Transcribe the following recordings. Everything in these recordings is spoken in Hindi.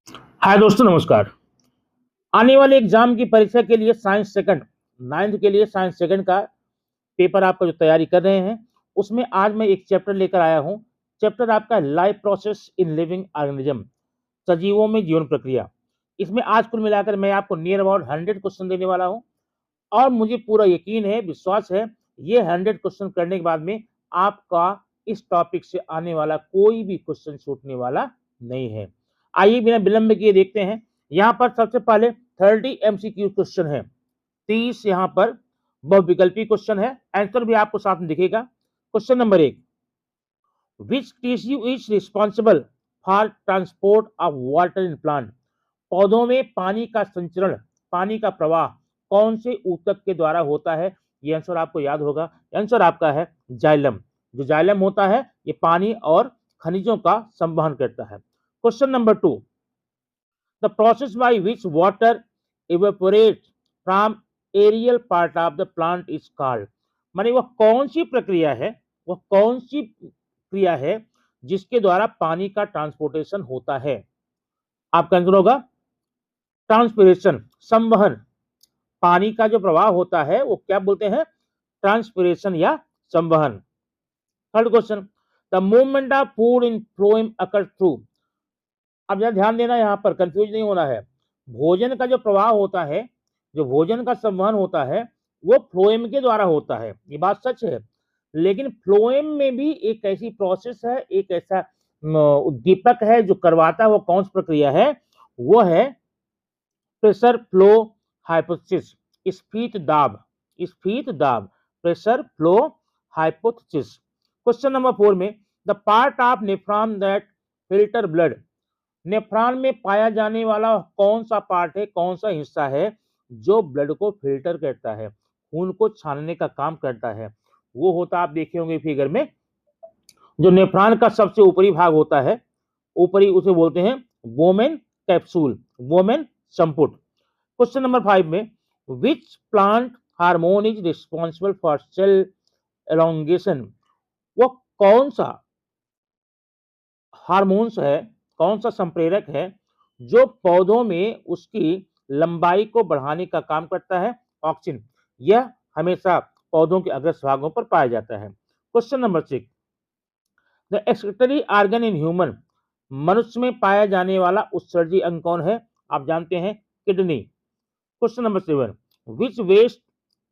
हाय दोस्तों, नमस्कार। आने वाले एग्जाम की परीक्षा के लिए साइंस सेकंड, नाइन्थ के लिए साइंस सेकंड का पेपर आपका जो तैयारी कर रहे हैं, उसमें आज मैं एक चैप्टर लेकर आया हूं। चैप्टर आपका life process in living organism, सजीवों में जीवन प्रक्रिया। इसमें आज कुल मिलाकर मैं आपको नियर अबाउट 100 क्वेश्चन देने वाला हूं और मुझे पूरा यकीन है, विश्वास है, ये 100 क्वेश्चन करने के बाद में आपका इस टॉपिक से आने वाला कोई भी क्वेश्चन छूटने वाला नहीं है। आइए बिना विलंब किए देखते हैं। यहाँ पर सबसे पहले 30 एमसीक्यू क्वेश्चन है, 30 यहाँ पर बहुविकल्पी क्वेश्चन है। आंसर भी आपको साथ में दिखेगा। Question number 1, which tissue is responsible for transport of water in plant? पौधों में पानी का संचरण, पानी का प्रवाह कौन से ऊतक के द्वारा होता है? ये आंसर आपको याद होगा। आंसर आपका है जाइलम। जो जाइलम होता है, ये पानी और खनिजों का संवहन करता है। Question number 2, the process by which water evaporates from aerial part of the plant is called? माने वह कौन सी प्रक्रिया है, वह कौन सी क्रिया है जिसके द्वारा पानी का ट्रांसपोर्टेशन होता है? आपका आंसर होगा ट्रांसपिरेशन, संवहन। पानी का जो प्रवाह होता है वो क्या बोलते हैं? ट्रांसपिरेशन या संवहन। Third question, the movement of food in phloem occur through. अब जरा ध्यान देना, यहाँ पर कंफ्यूज नहीं होना है। भोजन का जो प्रवाह होता है, जो भोजन का संवहन होता है, वो फ्लोएम के द्वारा होता है, ये बात सच है। लेकिन फ्लोएम में भी एक ऐसी प्रोसेस है, एक ऐसा उद्दीपक है जो करवाता है। वो कौन सी प्रक्रिया है? वो है प्रेशर फ्लो हाइपोथेसिस, स्फीत दाब, स्फीत दाब, pressure flow hypothesis. Question number 4 में, the part of nephron that filter blood. Nephron में पाया जाने वाला कौन सा पार्ट है, कौन सा हिस्सा है जो ब्लड को फिल्टर करता है, खून को छानने का काम करता है? वो होता, आप देखे होंगे फिगर में, जो नेफ्रॉन का सबसे ऊपरी भाग होता है, ऊपरी, उसे बोलते हैं वोमेन कैप्सूल, वोमेन संपुट। क्वेश्चन नंबर 5 में, which plant hormone is responsible for cell elongation? वो कौन सा हार्मोन्स है, कौन सा संप्रेरक है जो पौधों में उसकी लंबाई को बढ़ाने का काम करता है? ऑक्सिन। यह हमेशा पौधों के अग्रज भागों पर पाया जाता है। Question number 6, the excretory organ in human. मनुष्य में पाया जाने वाला उत्सर्जी अंग कौन है? आप जानते हैं, kidney. Question number 7, which waste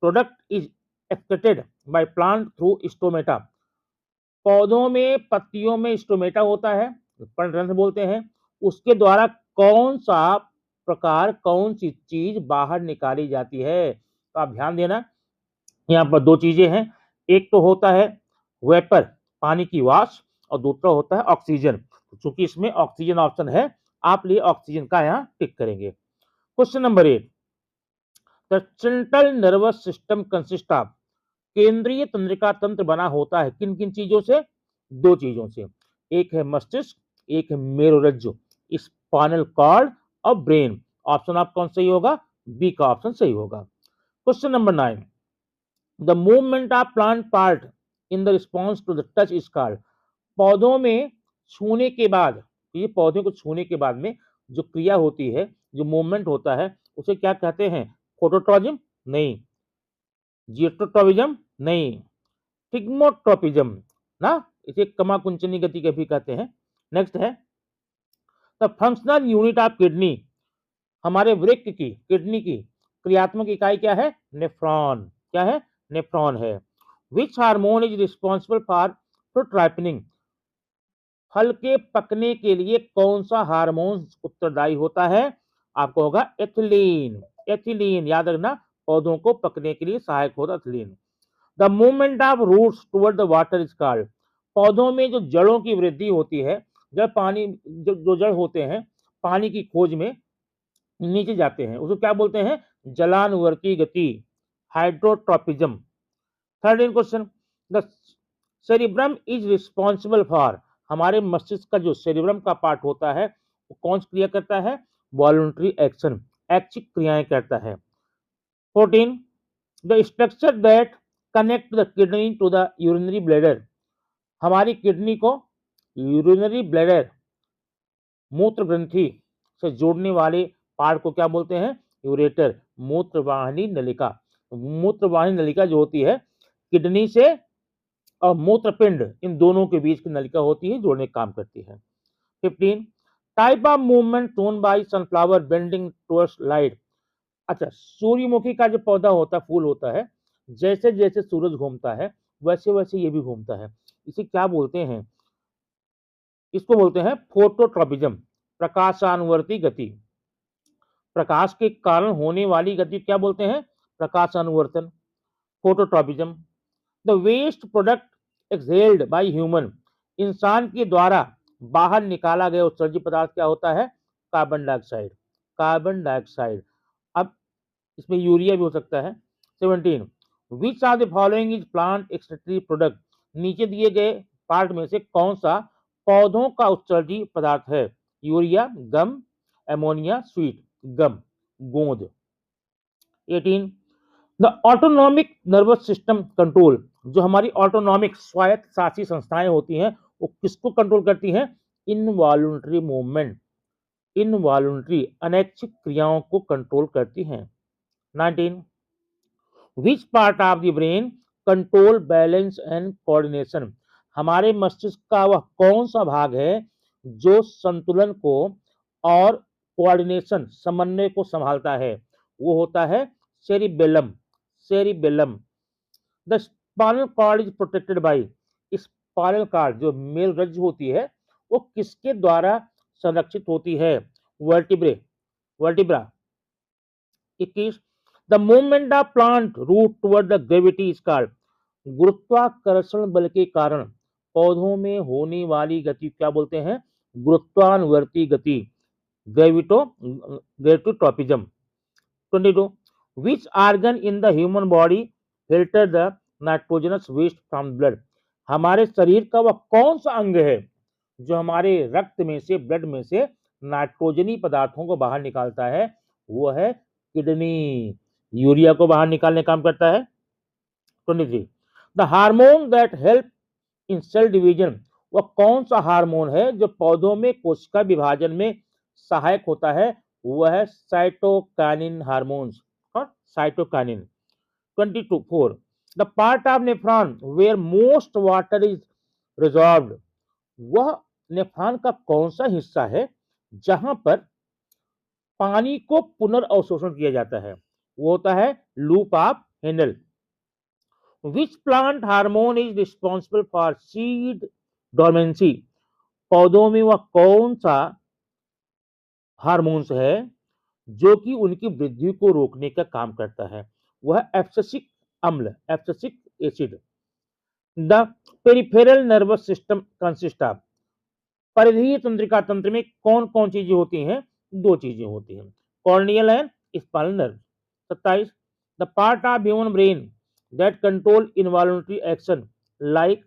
product is excreted by plant through stomata? पौधों में पत्तियों में स्टोमेटा होता है, पर्णरंध्र बोलते हैं, उसके द्वारा कौन सा प्रकार, कौन सी चीज बाहर निकाली जाती है? तो आप ध्यान देना, यहाँ पर दो चीजें हैं। एक तो होता है वेपर, पानी की वाष्प, और दूसरा होता है ऑक्सीजन। चूंकि इसमें ऑक्सीजन ऑप्शन है, आप लिए ऑक्सीजन का यहाँ टिक करेंगे। Question number 8, the central nervous system consist of. केंद्रीय तंत्रिका तंत्र बना होता है किन किन चीजों से? दो चीजों से, एक है मस्तिष्क, एक है मेरुरज्जु, स्पाइनल कॉर्ड और ब्रेन। ऑप्शन आप कौन सही होगा? बी का ऑप्शन सही होगा। Question number 9, the movement of plant part in the response to the touch is called. पौधों में छूने के बाद, ये पौधे को छूने के बाद में जो क्रिया होती है, जो मूवमेंट होता है, उसे क्या कहते हैं? फोटोट्रॉपिज्म? नहीं। जियोट्रोपिज्म? नहीं। टिग्मोट्रोपिज्म ना, इसे कमाकुंचनी गति के भी कहते हैं। नेक्स्ट है, the functional unit of kidney. हमारे वृक्क की, किडनी की क्रियात्मक इकाई क्या है? नेफ्रॉन। क्या है? नेफ्रॉन है। Which hormone is responsible for fruit ripening? फल के पकने के लिए कौन सा हार्मोन उत्तरदायी होता है? आपको होगा एथिलीन। एथिलीन याद रखना, पौधों को पकने के लिए सहायक होता ethylene. The movement of roots toward the water is called. पौधों में जो जड़ों की वृद्धि होती है, जब पानी, जो जड़ होते हैं पानी की खोज में नीचे जाते हैं, उसको क्या बोलते हैं? जलानुवर्ती गति, hydrotropism. Third in question, the cerebrum is responsible for. हमारे मस्तिष्क का जो सेरिब्रम का पार्ट होता है, वो कौन सी क्रिया करता है? वॉलंटरी एक्शन, ऐच्छिक क्रियाएं करता है। 14, the structure that connect the kidney to the urinary bladder. हमारी किडनी को यूरिनरी ब्लैडर, मूत्र ग्रंथि से जोड़ने वाले पार्ट को क्या बोलते हैं? यूरेटर, मूत्रवाहिनी नलिका। मूत्रवाहिनी नलिका जो होती है किडनी से और मूत्रपिंड इन दोनों के बीच की नलिका होती है, जोड़ने का काम करती है। 15 type of movement shown by sunflower bending towards light. अच्छा, सूर्यमुखी का जो पौधा होता है, फूल होता है, जैसे जैसे सूरज घूमता है वैसे वैसे ये भी घूमता है। इसे क्या बोलते हैं? इसको बोलते हैं फोटोट्रॉपिज्म, प्रकाशानुवर्ती गति। प्रकाश के कारण होने वाली गति क्या बोलते हैं? प्रकाशानुवर्तन, phototropism. The waste product exhaled by human, इंसान के द्वारा बाहर निकाला गया उत्सर्जित पदार्थ क्या होता है? Carbon dioxide. Carbon dioxide. अब इसमें यूरिया भी हो सकता है। 17 which are the following is plant extractive product, नीचे दिए गए पार्ट में से कौन सा पौधों का उत्सर्जित पदार्थ है? यूरिया, गम, एमोनिया, स्वीट। गम, गोंद। 18 the autonomic nervous system control, जो हमारी ऑटोनॉमिक स्वायत्त शासी संस्थाएं होती हैं वो किसको कंट्रोल करती हैं? इनवॉल्यूंटरी मूवमेंट, इनवॉल्यूंटरी अनैच्छिक क्रियाओं को कंट्रोल करती हैं। 19 which part of the brain control balance and coordination, हमारे मस्तिष्क का वह कौन सा भाग है जो संतुलन को और कोऑर्डिनेशन समन्वय को संभालता है? वो होता है cerebellum, cerebellum. The spinal cord is protected by, spinal cord जो मेल रज्जु होती है वो किसके द्वारा संरक्षित होती है? Vertebrae, vertebra. 21 the movement of plant root toward the gravity is called, गुरुत्वाकर्षण बल के कारण पौधों में होने वाली गति क्या बोलते हैं? गुरुत्वानुवर्ती गति, ग्रेविटोट्रॉपिज्म। 22 which organ in the human body filter the nitrogenous waste from blood, हमारे शरीर का वह कौन सा अंग है जो हमारे रक्त में से, ब्लड में से नाइट्रोजनी पदार्थों को बाहर निकालता है? वो है किडनी, यूरिया को बाहर निकालने का काम करता है। 23 the hormone that help in cell division, वह कौन सा हार्मोन है जो पौधों में कोशिका विभाजन में सहायक होता है? वह है साइटोकाइनिन हार्मोन्स, और cytokinin. 24 the part of nephron where most water is reabsorbed, वह नेफ्रॉन का कौन सा हिस्सा है जहां पर पानी को पुनर्अवशोषण किया जाता है? वो होता है loop of Henle. Which plant hormone is responsible for seed dormancy, पौधों में वह कौन सा हार्मोन्स है जो कि उनकी वृद्धि को रोकने का काम करता है? वह एब्सिसिक अम्ल, abscisic acid. The peripheral nervous system consist of, परिधीय तंत्रिका तंत्र में कौन कौन चीजें होती हैं? दो चीजें होती हैं, corneal and spinal nerve. 27 the part of human brain that control involuntary action like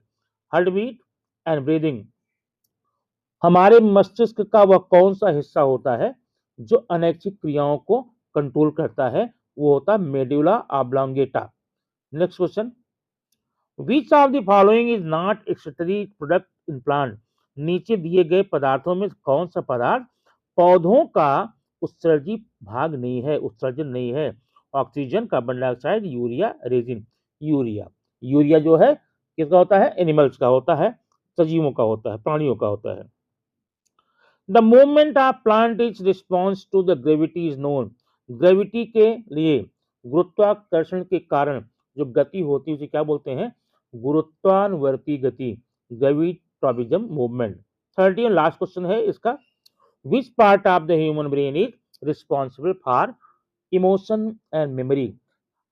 heart beat and breathing, हमारे मस्तिष्क का वह कौन सा हिस्सा होता है जो अनैच्छिक क्रियाओं को कंट्रोल करता है? वो होता है medulla oblongata. Next question, which of the following is not excretory product in plant, नीचे दिए गए पदार्थों में कौन सा पदार्थ पौधों का उत्सर्जित भाग नहीं है, उत्सर्जन नहीं है? Oxygen, carbon dioxide, urea, resin. Urea, urea जो है किसका होता है? एनिमल्स का होता है, सजीवों का होता है, प्राणियों का होता है। The movement of plant is response to the gravity is known, gravity के लिए गुरुत्वाकर्षण के कारण जो गति होती है उसे क्या बोलते हैं? गुरुत्वानुवर्ती गति, ग्रेविट्रॉपिज्म मूवमेंट। 30 लास्ट क्वेश्चन है इसका, which part of the human brain is responsible for emotion and memory,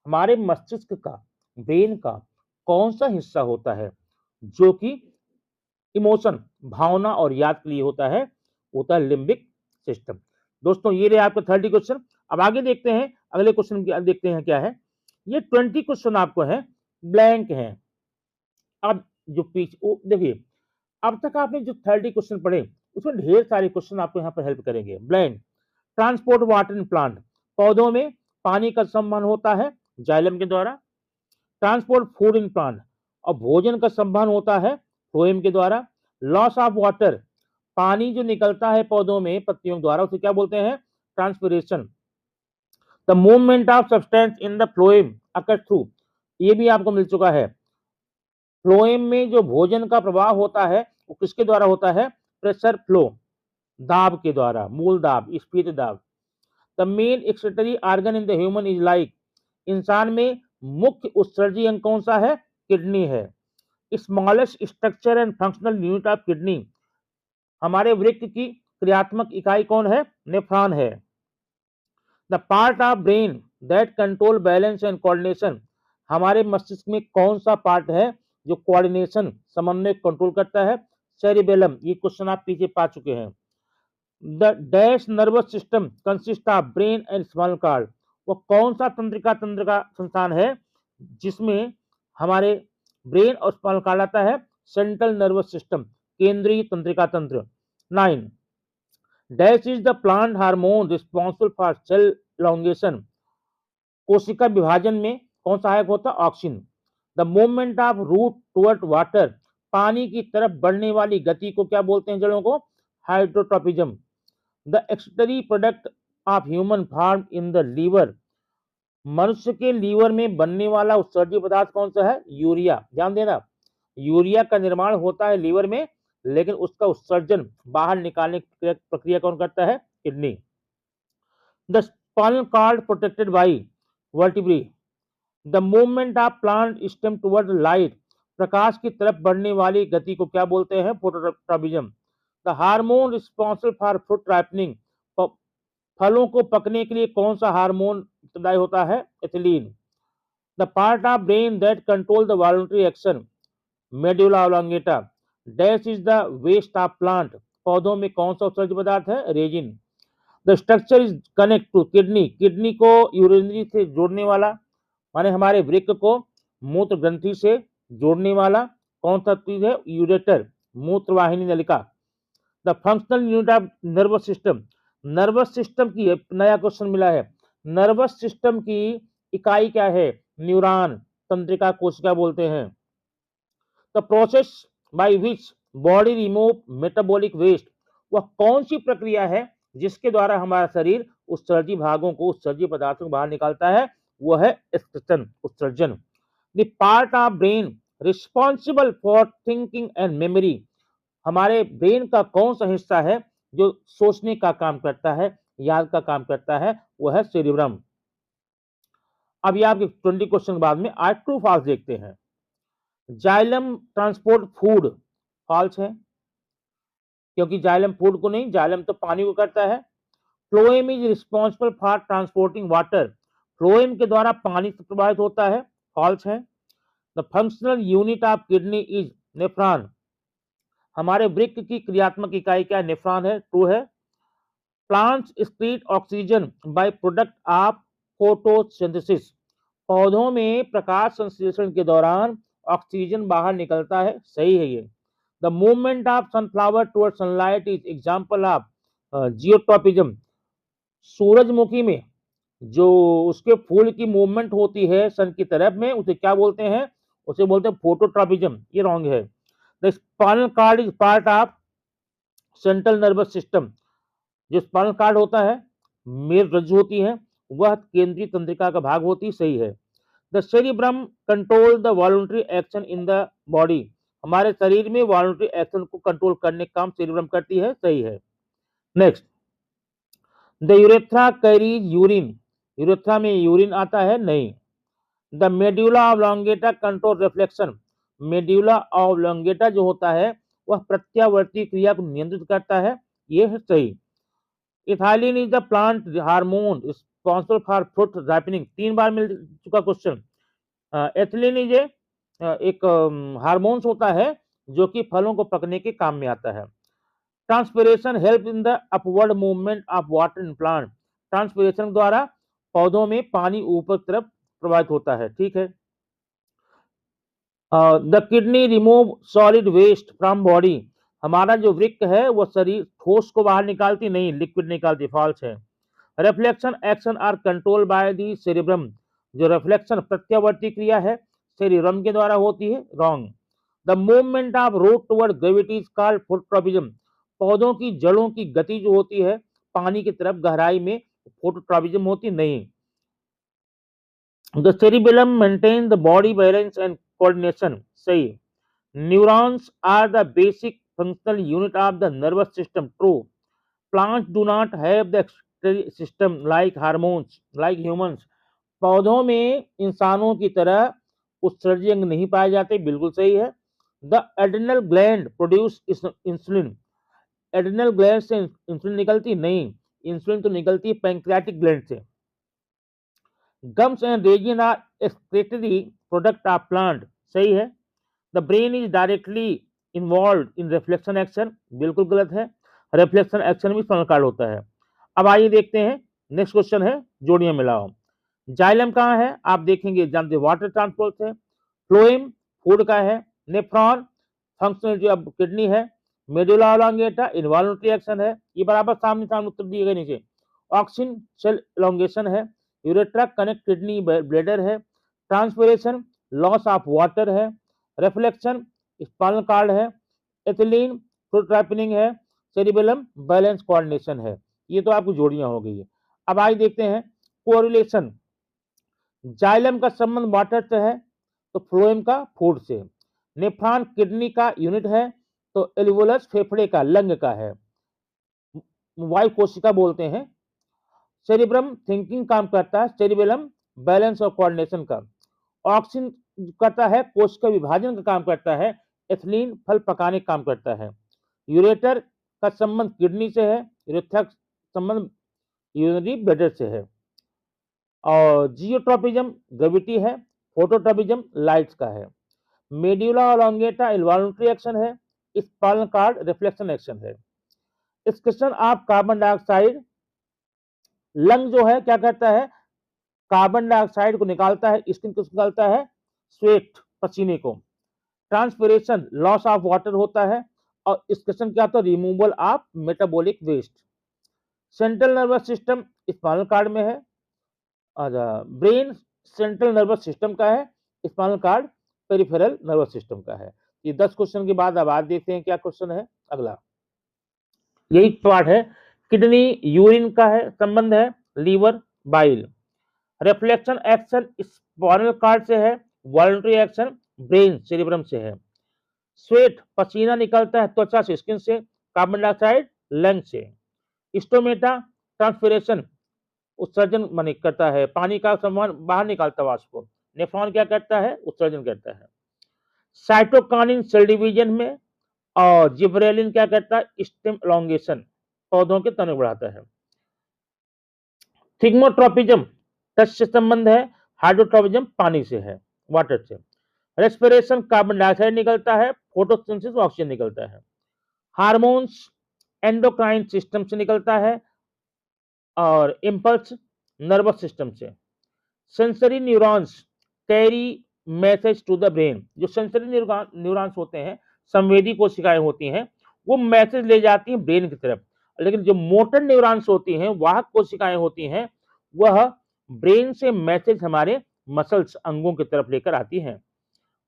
हमारे मस्तिष्क का, ब्रेन का कौन सा हिस्सा होता है जो कि इमोशन, भावना और याद के लिए होता है? होता है लिम्बिक सिस्टम। दोस्तों ये रहे आपका 30 क्वेश्चन। अब आगे देखते हैं, अगले क्वेश्चन देखते हैं क्या है। ये 20 क्वेश्चन आपको है ब्लैंक है। अब जो पीछे देखिए, अब तक आपने जो 30 क्वेश्चन पढ़े उसमें ढेर सारे क्वेश्चन आपको यहाँ पर हेल्प करेंगे। Blank, transport water in plant, पौधों में पानी का संवहन होता है जाइलम के द्वारा। ट्रांसपोर्ट फूड इन प्लांट, और भोजन का संवहन होता है फ्लोएम के द्वारा। लॉस ऑफ वाटर, पानी जो निकलता है पौधों में पत्तियों द्वारा उसे क्या बोलते हैं? Transpiration. The movement of substance in the phloem occur through, ये भी आपको मिल चुका है। फ्लोएम में जो भोजन का प्रवाह होता है वो किसके द्वारा होता है? प्रेशर फ्लो, दाब के द्वारा, मूल दाब, स्फीत दाब। The main excretory organ in the human is like, इंसान में मुख्य उत्सर्जी अंग कौन सा है? किडनी है। Smallest structure and functional unit of kidney, हमारे वृक्क की क्रियात्मक इकाई कौन है? नेफ्रॉन है। The part of brain that control balance and coordination, हमारे मस्तिष्क में कौन सा पार्ट है जो कोऑर्डिनेशन, समन्वय कंट्रोल करता है? सेरिबेलम। ये क्वेश्चन आप पीछे पा चुके हैं। The dash nervous system consist of brain and spinal cord, वो कौन सा तंत्रिका तंत्र का संस्थान है जिसमें हमारे ब्रेन और स्पाइनल कार्ड आता है? सेंट्रल नर्वस सिस्टम, केंद्रीय तंत्रिका तंत्र। 9 dash is the plant hormone responsible for cell elongation, कोशिका विभाजन में कौन सहायक होता है? Auxin. The movement of root toward water, पानी की तरफ बढ़ने वाली गति को क्या बोलते हैं जड़ों को? Hydrotropism. The excretory product of human form in the liver, मनुष्य के लीवर में बनने वाला उत्सर्जी पदार्थ कौन सा है? यूरिया। ध्यान देना, यूरिया का निर्माण होता है लीवर में, लेकिन उसका उत्सर्जन बाहर निकालने की प्रक्रिया कौन करता है? Kidney. The spinal cord protected by vertebrae, the movement of plant stem toward light, प्रकाश की तरफ बढ़ने वाली गति को क्या बोलते हैं? Phototropism. The hormone responsible for fruit ripening, फलों को पकने के लिए कौन सा हार्मोन उत्तरदायी होता है? Ethylene. The part of brain that control the voluntary action, medulla oblongata. Dash is the waste of plant, पौधों में कौन सा उत्सर्जी पदार्थ है? Resin. The structure is connect to kidney, kidney को यूरिनरी से जोड़ने वाला, माने हमारे वृक्क को मूत्र ग्रंथि से जोड़ने वाला कौन सा चीज है? यूरेटर, मूत्रवाहिनी नलिका। The functional unit of nervous system, nervous system की नया क्वेश्चन मिला है, नर्वस सिस्टम की इकाई क्या है? न्यूरॉन, तंत्रिका कोशिका बोलते हैं। The process by which body remove metabolic waste, वह कौन सी प्रक्रिया है जिसके द्वारा हमारा शरीर उत्सर्जी भागों को, उत्सर्जी पदार्थों को बाहर निकालता है? वह है एक्सक्रीशन, उत्सर्जन। The part of brain responsible for thinking and memory, हमारे ब्रेन का कौन सा हिस्सा है जो सोचने का काम करता है, याद का काम करता है? वह है सेरिब्रम। अब ये आपके 20 क्वेश्चन बाद में आज ट्रू फॉल्स देखते हैं। जाइलम ट्रांसपोर्ट फूड, फॉल्स है, क्योंकि जाइलम फूड को नहीं, जाइलम तो पानी को करता है। Phloem is responsible for transporting water, phloem के द्वारा पानी प्रवाहित होता है, फॉल्स है। The functional unit of kidney is nephron, हमारे वृक्क की क्रियात्मक इकाई क्या? नेफ्रॉन है, ट्रू है। Plants excrete oxygen by product of photosynthesis, पौधों में प्रकाश संश्लेषण के दौरान ऑक्सीजन बाहर निकलता है, सही है ये। The movement of sunflower toward sunlight is example of geotropism, सूरजमुखी में जो उसके फूल की मूवमेंट होती है सन की तरफ में, उसे क्या बोलते हैं? उसे बोलते हैं फोटोट्रॉपिज्म, ये रॉन्ग है। The spinal cord is part of central nervous system, जो स्पाइनल कॉर्ड होता है, मेरुरज्जु होती है, वह केंद्रीय तंत्रिका का भाग होती, सही है। The cerebrum control the voluntary action in the body, हमारे शरीर में वॉलंटरी एक्शन को कंट्रोल करने का काम सेरिब्रम करती है, सही है। Next, the urethra carries urine, urethra में यूरिन आता है? नहीं। The medulla oblongata control reflection, medulla oblongata जो होता है वह प्रत्यावर्ती क्रिया को नियंत्रित करता है, ये है सही। Ethylene is the plant hormone responsible for fruit ripening, 3 बार मिल चुका क्वेश्चन। एथिलीन इज एक हार्मोन्स होता है जो कि फलों को पकने के काम में आता है। Transpiration help in the upward movement of water in plant, transpiration द्वारा पौधों में पानी ऊपर तरफ प्रवाहित होता है, ठीक है। The kidney remove solid waste from body, हमारा जो वृक्क है वो शरीर ठोस को बाहर निकालती नहीं, लिक्विड निकालती, फॉल्स है। Reflection action are control by the cerebrum, जो रिफ्लेक्शन प्रत्यावर्ती क्रिया है सेरिब्रम के द्वारा होती है, wrong. The movement of root toward gravity is called phototropism, पौधों की जड़ों की गति जो होती है पानी की तरफ गहराई में फोटोट्रॉपिज्म होती नहीं। The cerebellum maintains the body balance and coordination, सही। Neurons are the basic functional unit of the nervous system, true। Plants do not have the excretory system like hormones like humans, पौधों में इंसानों की तरह उत्सर्जी अंग नहीं पाए जाते, बिल्कुल सही है। The adrenal gland produce insulin, adrenal gland से इंसुलिन निकलती नहीं, इंसुलिन तो निकलती है पैंक्रियाटिक ग्लैंड से। Gums and resin are excretory product of plant, सही है। The brain is directly involve in reflection action, बिल्कुल गलत है। रिफ्लेक्शन एक्शन भी स्पाइनल कॉर्ड होता है। अब आइए देखते हैं नेक्स्ट क्वेश्चन है जोड़ियां मिलाओ। जाइलम कहाँ है आप देखेंगे, जानते वाटर ट्रांसपोर्ट है। फ्लोएम फूड का है। नेफ्रॉन फंक्शनल जो अब किडनी है। मेडुला ऑब्लोंगेटा इन्वॉल्यूटरी एक्शन है, ये बराबर सामने सामने उत्तर दिए गए नीचे। ऑक्सिन सेल एलोंगेशन है। यूरेट्रा कनेक्ट किडनी ब्लेडर है। ट्रांसपिरेशन लॉस ऑफ वाटर है। रिफ्लेक्शन स्पाइनल कॉर्ड है। एथिलीन फ्रूट राइपनिंग है। सेरिबेलम बैलेंस कोऑर्डिनेशन है। ये तो आपकी जोड़ियां हो गई है। अब आइए देखते हैं कोरिलेशन। जाइलम का संबंध वाटर से है तो फ्लोएम का फूड से। नेफ्रॉन किडनी का यूनिट है तो एल्वोलस फेफड़े का लंग का है, वायु कोशिका बोलते हैं। सेरिब्रम थिंकिंग काम करता है, सेरिबेलम बैलेंस और कोऑर्डिनेशन का। ऑक्सिन करता है कोशिका विभाजन का काम करता है। एथिलीन फल पकाने का काम करता है। यूरेटर का संबंध किडनी से है। यूरेथ्रा संबंध यूरिनरी ब्लैडर से है। और जियोट्रोपिज्म ग्रेविटी है। फोटोट्रोपिज्म लाइट्स का है। मेड्यूला ऑब्लोंगेटा इन्वॉल्यूटरी एक्शन है। स्पाइनल कॉर्ड रिफ्लेक्शन एक्शन है। Excretion of carbon dioxide, lung जो है क्या करता है, कार्बन डाइऑक्साइड को निकालता है। स्किन को निकालता है, स्वेट पसीने को। ट्रांसपिरेशन लॉस ऑफ वाटर होता है और एक्सक्रीशन क्या होता है, removal of metabolic waste. Central nervous system spinal cord में है। ब्रेन सेंट्रल नर्वस सिस्टम का है, spinal cord peripheral nervous system का है। ये 10 क्वेश्चन के बाद अब आज देखते हैं क्या क्वेश्चन है अगला। यही पार्ट है, किडनी यूरिन का है संबंध है, liver bile. Reflection action spinal cord से है, वॉलंटरी एक्शन ब्रेन सेरिब्रम से है। स्वेट पसीना निकलता है त्वचा से स्किन से। कार्बन डाइऑक्साइड लंग से। स्टोमेटा ट्रांसपिरेशन उत्सर्जन माने करता है, पानी का समान बाहर निकालता है वाष्प को। नेफ्रॉन क्या करता है, उत्सर्जन करता है। साइटोकाइनिन सेल डिवीजन में और जिब्रेलिन क्या करता है, स्टेम एलोंगेशन पौधों के तने बढ़ाता है। थिग्मोट्रोपिज्म टच से संबंध है। हाइड्रोट्रोपिज्म पानी से है, वाटर से। रेस्पिरेशन कार्बन डाइऑक्साइड निकलता है, फोटोसिंथेसिस ऑक्सीजन निकलता है। हार्मोन्स एंडोक्राइन सिस्टम से निकलता है और इम्पल्स नर्वस सिस्टम से। Sensory neurons carry message to the brain, जो सेंसरी न्यूरॉन्स होते हैं, संवेदी कोशिकाएं होती हैं, वो मैसेज ले जाती हैं ब्रेन की तरफ। लेकिन जो मोटर न्यूरॉन्स होती हैं, वाहक कोशिकाएं होती हैं, वह ब्रेन से मैसेज हमारे मसल्स अंगों की तरफ लेकर आती हैं।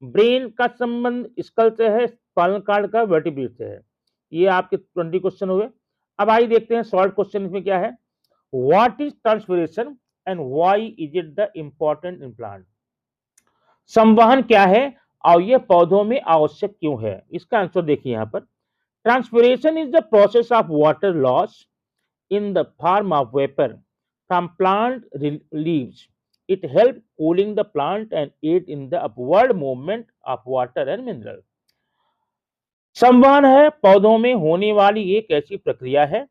ब्रेन का संबंध स्कल से है, स्पाइनल कॉर्ड का वर्टिब्रेट से है। ये आपके 20 क्वेश्चन हुए। अब आइए देखते हैं शॉर्ट क्वेश्चन इसमें क्या है। What is transpiration and why is it the important in plant. संवहन क्या है और यह पौधों में आवश्यक क्यों है, इसका आंसर देखिए यहाँ पर। Transpiration is the process of water loss in the form of vapor from plant leaves. It helps cooling the plant and aid in the upward movement of water and mineral. संवहन है पौधों में होने वाली एक ऐसी प्रक्रिया है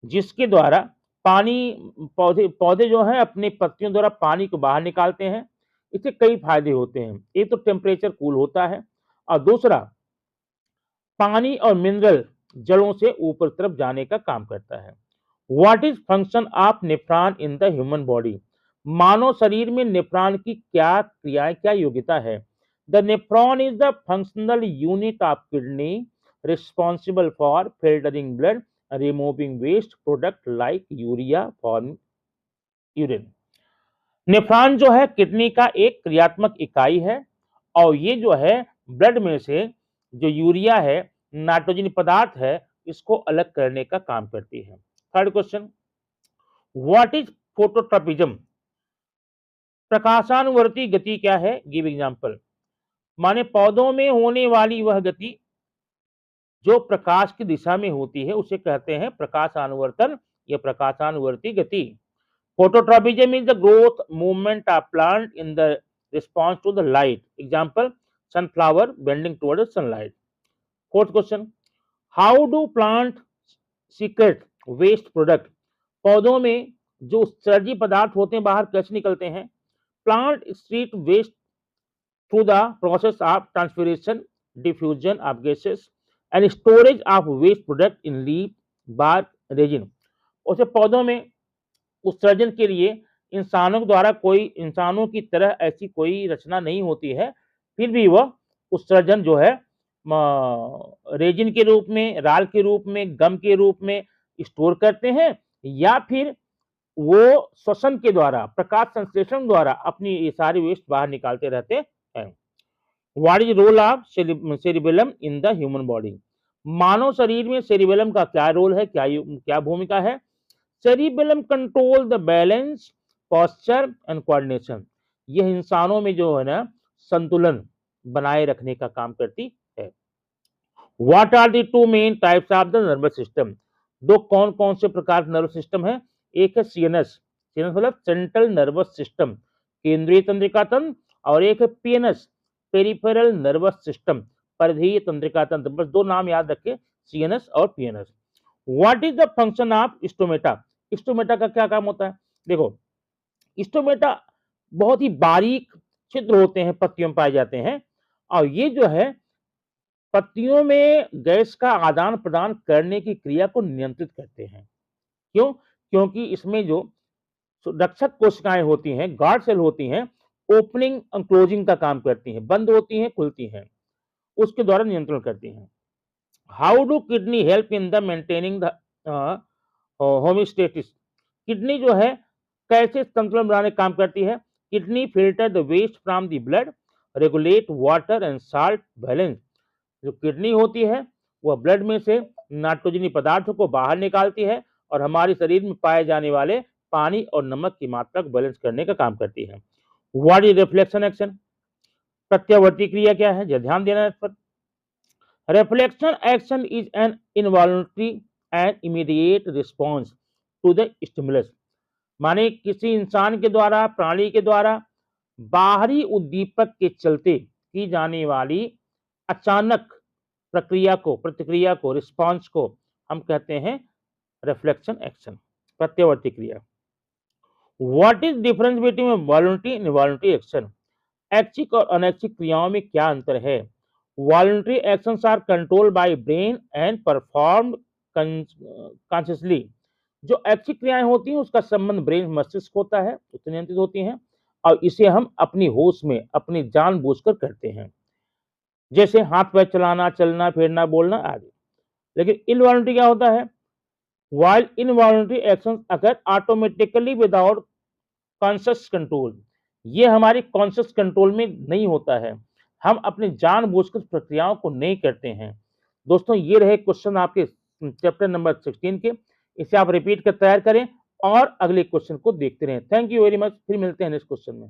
जिसके द्वारा पानी पौधे जो हैं अपनी पत्तियों द्वारा पानी को बाहर निकालते हैं। इससे कई फायदे होते हैं। एक तो टेम्परेचर कूल होता है और दूसरा पानी और मिनरल जड़ों से ऊपर तरफ जाने का काम करता है। What is function of nephron in the human body. मानव शरीर में नेफ्रॉन की क्या क्रियाएं, क्या योग्यता है। The nephron is the functional unit of kidney responsible for filtering blood, removing waste product like urea form urine. Nephron जो है किडनी का एक क्रियात्मक इकाई है और ये जो है ब्लड में से जो यूरिया है, नाइट्रोजन पदार्थ है, इसको अलग करने का काम करती है। Third question, what is phototropism? प्रकाशानुवर्ती गति क्या है? Give example. माने पौधों में होने वाली वह गति जो प्रकाश की दिशा में होती है उसे कहते हैं प्रकाशानुवर्तन या प्रकाशानुवर्ती गति। Phototropism is the growth movement of plant in the response to the light. Example, sunflower bending toward sunlight. Fourth question, how do plant secrete waste product? पौधों में जो उत्सर्जी पदार्थ होते हैं बाहर कैसे निकलते हैं? Plant excrete waste through the process of transpiration, diffusion of gases and storage of waste product in leaf, bark, resin। उसे पौधों में उत्सर्जन के लिए इंसानों की तरह ऐसी कोई रचना नहीं होती है, फिर भी वह उत्सर्जन जो है रेजिन के रूप में, राल के रूप में, गम के रूप में स्टोर करते हैं या फिर वो श्वसन के द्वारा, प्रकाश संश्लेषण द्वारा अपनी ये सारी वेस्ट बाहर निकालते रहते हैं। What is role of cerebellum in the human body? मानव शरीर में सेरिबेलम का क्या रोल है, क्या भूमिका है? Cerebellum control the balance, posture and coordination. यह इंसानों में जो है ना संतुलन बनाए रखने का काम करती है। What are the two main types of the nervous system? दो कौन कौन से प्रकार के नर्वस सिस्टम है? एक है सीएनएस, सीएनएस मतलब सेंट्रल नर्वस सिस्टम, केंद्रीय तंत्रिका तंत्र, और एक है पीएनएस, पेरिफेरल नर्वस सिस्टम, परिधीय तंत्रिका तंत्र। बस दो नाम याद रखें, सीएनएस और PNS. What is the function of stomata? Stomata का क्या काम होता है? देखो, स्टोमेटा बहुत ही बारीक छिद्र होते हैं, पत्तियों में पाए जाते हैं, और ये जो है पत्तियों में गैस का आदान प्रदान करने की क्रिया को नियंत्रित करते हैं। क्यों? क्योंकि इसमें जो रक्षक कोशिकाएं होती हैं, गार्ड सेल होती हैं, ओपनिंग एंड क्लोजिंग का काम करती हैं, बंद होती हैं, खुलती हैं, उसके द्वारा नियंत्रण करती हैं। How do kidney help in the maintaining the homeostasis? Kidney जो है कैसे संतुलन बनाने का काम करती है? Kidney filter the waste from the blood, regulate water and salt balance. जो किडनी होती है वह ब्लड में से नाइट्रोजनी पदार्थों को बाहर निकालती है और हमारे शरीर में पाए जाने वाले पानी और नमक की मात्रा को बैलेंस करने का काम करती है। What is reflection action? प्रत्यावर्ती क्रिया क्या है? ध्यान देना इस पर। Reflection action is an involuntary and immediate response to the stimulus. माने किसी इंसान के द्वारा, प्राणी के द्वारा बाहरी उद्दीपक के चलते की जाने वाली अचानक प्रतिक्रिया को, रिस्पॉन्स को हम कहते हैं रिफ्लेक्शन एक्शन, प्रत्यावर्ती क्रिया। What is difference between voluntary and involuntary action? ऐच्छिक और अनैच्छिक क्रियाओं में क्या अंतर है? Voluntary actions are controlled by brain and performed consciously. जो ऐच्छिक क्रियाएं होती हैं उसका संबंध ब्रेन, मस्तिष्क होता है, उससे नियंत्रित होती हैं और इसे हम अपनी होश में, अपनी जानबूझकर करते हैं, जैसे हाथ पैर चलाना, चलना फिरना, बोलना आदि। लेकिन इनवॉलंटरी क्या होता है? While involuntary actions occur automatically without conscious control, ये हमारी कॉन्शियस कंट्रोल में नहीं होता है, हम अपने जानबूझकर प्रक्रियाओं को नहीं करते हैं। दोस्तों, ये रहे क्वेश्चन आपके चैप्टर नंबर 16 के। इसे आप रिपीट कर तैयार करें और अगले क्वेश्चन को देखते रहें। Thank you very much. फिर मिलते हैं नेक्स्ट क्वेश्चन में।